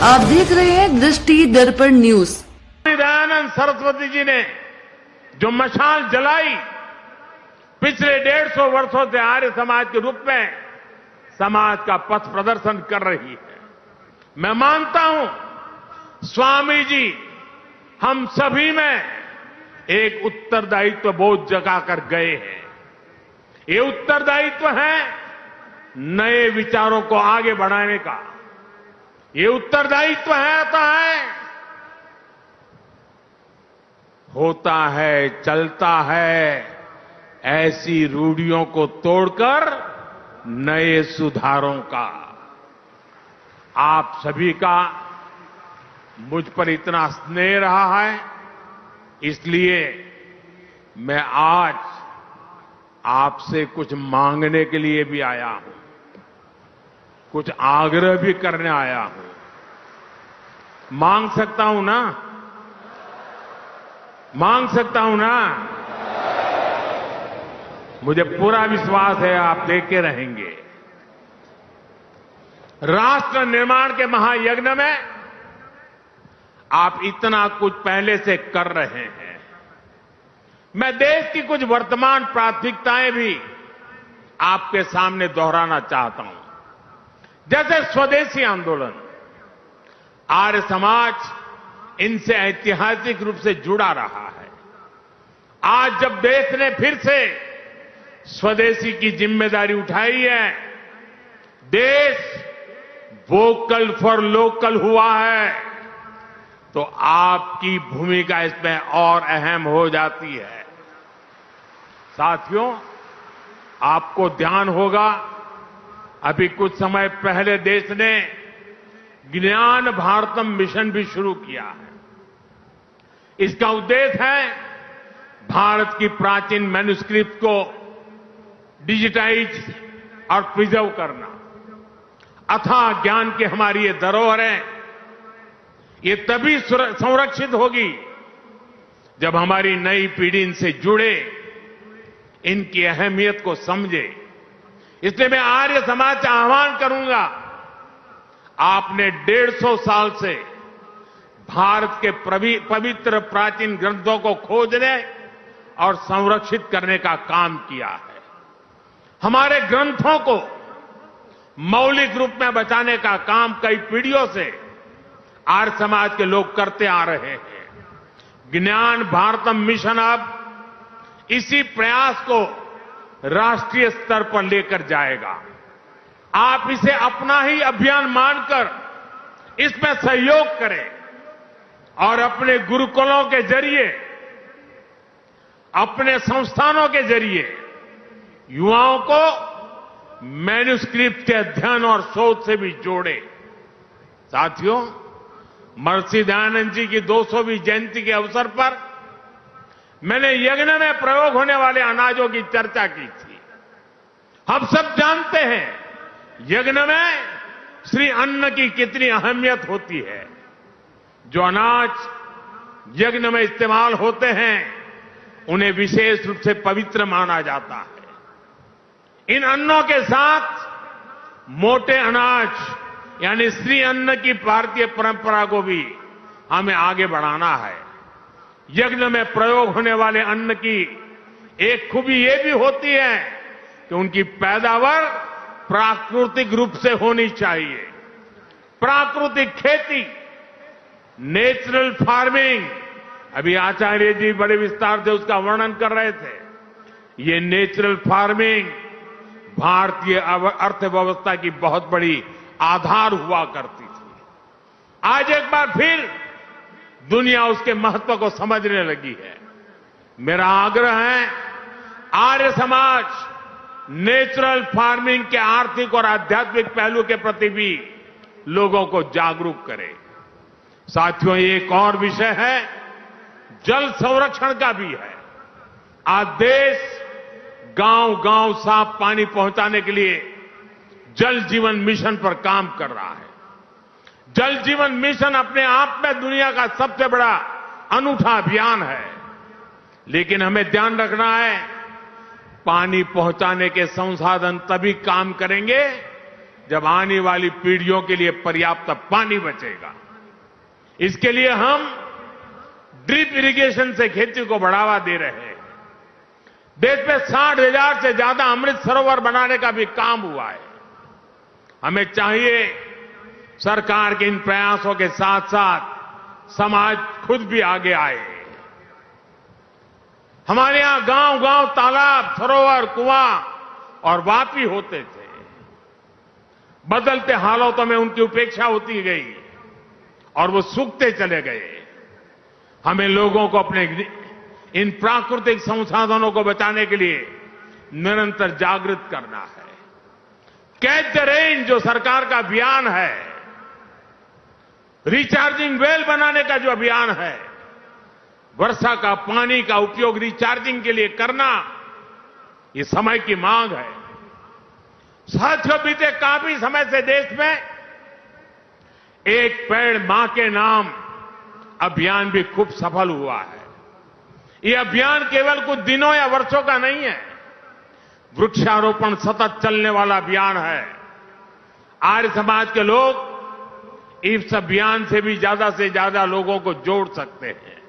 आप देख रहे हैं दृष्टि दर्पण न्यूज। दयानंद सरस्वती जी ने जो मशाल जलाई, पिछले 150 वर्षों से आर्य समाज के रूप में समाज का पथ प्रदर्शन कर रही है। मैं मानता हूं स्वामी जी हम सभी में एक उत्तरदायित्व बोझ जगा कर गए हैं। ये उत्तरदायित्व है नए विचारों को आगे बढ़ाने का। ये उत्तरदायित्व होता है चलता है ऐसी रूढ़ियों को तोड़कर नए सुधारों का। आप सभी का मुझ पर इतना स्नेह रहा है, इसलिए मैं आज आपसे कुछ मांगने के लिए भी आया हूं, कुछ आग्रह भी करने आया हूं। मांग सकता हूं ना? मांग सकता हूं ना? मुझे पूरा विश्वास है आप देखे रहेंगे। राष्ट्र निर्माण के महायज्ञ में आप इतना कुछ पहले से कर रहे हैं। मैं देश की कुछ वर्तमान प्राथमिकताएं भी आपके सामने दोहराना चाहता हूं। जैसे स्वदेशी आंदोलन, आर्य समाज इनसे ऐतिहासिक रूप से जुड़ा रहा है। आज जब देश ने फिर से स्वदेशी की जिम्मेदारी उठाई है, देश वोकल फॉर लोकल हुआ है, तो आपकी भूमिका इसमें और अहम हो जाती है। साथियों, आपको ध्यान होगा अभी कुछ समय पहले देश ने ज्ञान भारतम मिशन भी शुरू किया है। इसका उद्देश्य है भारत की प्राचीन मैन्युस्क्रिप्ट को डिजिटाइज और प्रिजर्व करना। अथाह ज्ञान की हमारी ये धरोहर है, ये तभी संरक्षित होगी जब हमारी नई पीढ़ी इनसे जुड़े, इनकी अहमियत को समझे। इसलिए मैं आर्य समाज से आह्वान करूंगा, आपने 150 साल से भारत के पवित्र प्राचीन ग्रंथों को खोजने और संरक्षित करने का काम किया है। हमारे ग्रंथों को मौलिक रूप में बचाने का काम कई पीढ़ियों से आर्य समाज के लोग करते आ रहे हैं। ज्ञान भारतम मिशन अब इसी प्रयास को राष्ट्रीय स्तर पर लेकर जाएगा। आप इसे अपना ही अभियान मानकर इसमें सहयोग करें और अपने गुरुकुलों के जरिए, अपने संस्थानों के जरिए युवाओं को मैन्युस्क्रिप्ट के अध्ययन और शोध से भी जोड़े। साथियों, महर्षि दयानंद जी की 200वीं जयंती के अवसर पर मैंने यज्ञ में प्रयोग होने वाले अनाजों की चर्चा की थी। हम सब जानते हैं यज्ञ में श्री अन्न की कितनी अहमियत होती है। जो अनाज यज्ञ में इस्तेमाल होते हैं उन्हें विशेष रूप से पवित्र माना जाता है। इन अन्नों के साथ मोटे अनाज यानी श्री अन्न की भारतीय परंपरा को भी हमें आगे बढ़ाना है। यज्ञ में प्रयोग होने वाले अन्न की एक खूबी ये भी होती है कि उनकी पैदावार प्राकृतिक रूप से होनी चाहिए। प्राकृतिक खेती, नेचुरल फार्मिंग, अभी आचार्य जी बड़े विस्तार से उसका वर्णन कर रहे थे। ये नेचुरल फार्मिंग भारतीय अर्थव्यवस्था की बहुत बड़ी आधार हुआ करती थी। आज एक बार फिर दुनिया उसके महत्व को समझने लगी है। मेरा आग्रह है आर्य समाज नेचुरल फार्मिंग के आर्थिक और आध्यात्मिक पहलू के प्रति भी लोगों को जागरूक करे। साथियों, एक और विषय है जल संरक्षण का भी है। आज देश गांव-गांव साफ पानी पहुंचाने के लिए जल जीवन मिशन पर काम कर रहा है। जल जीवन मिशन अपने आप में दुनिया का सबसे बड़ा अनूठा अभियान है, लेकिन हमें ध्यान रखना है पानी पहुंचाने के संसाधन तभी काम करेंगे जब आने वाली पीढ़ियों के लिए पर्याप्त पानी बचेगा। इसके लिए हम ड्रिप इरिगेशन से खेती को बढ़ावा दे रहे हैं। देश में 60,000 से ज्यादा अमृत सरोवर बनाने का भी काम हुआ है। हमें चाहिए सरकार के इन प्रयासों के साथ साथ समाज खुद भी आगे आए। हमारे यहां गांव-गांव तालाब, सरोवर, कुआं और वापी होते थे। बदलते हालातों में उनकी उपेक्षा होती गई और वो सूखते चले गए। हमें लोगों को अपने इन प्राकृतिक संसाधनों को बचाने के लिए निरंतर जागृत करना है। कैच द रेन जो सरकार का अभियान है, रिचार्जिंग वेल बनाने का जो अभियान है, वर्षा का पानी का उपयोग रिचार्जिंग के लिए करना, ये समय की मांग है। साथियों, बीते काफी समय से देश में एक पेड़ मां के नाम अभियान भी खूब सफल हुआ है। ये अभियान केवल कुछ दिनों या वर्षों का नहीं है, वृक्षारोपण सतत चलने वाला अभियान है। आर्य समाज के लोग इस अभियान से भी ज्यादा लोगों को जोड़ सकते हैं।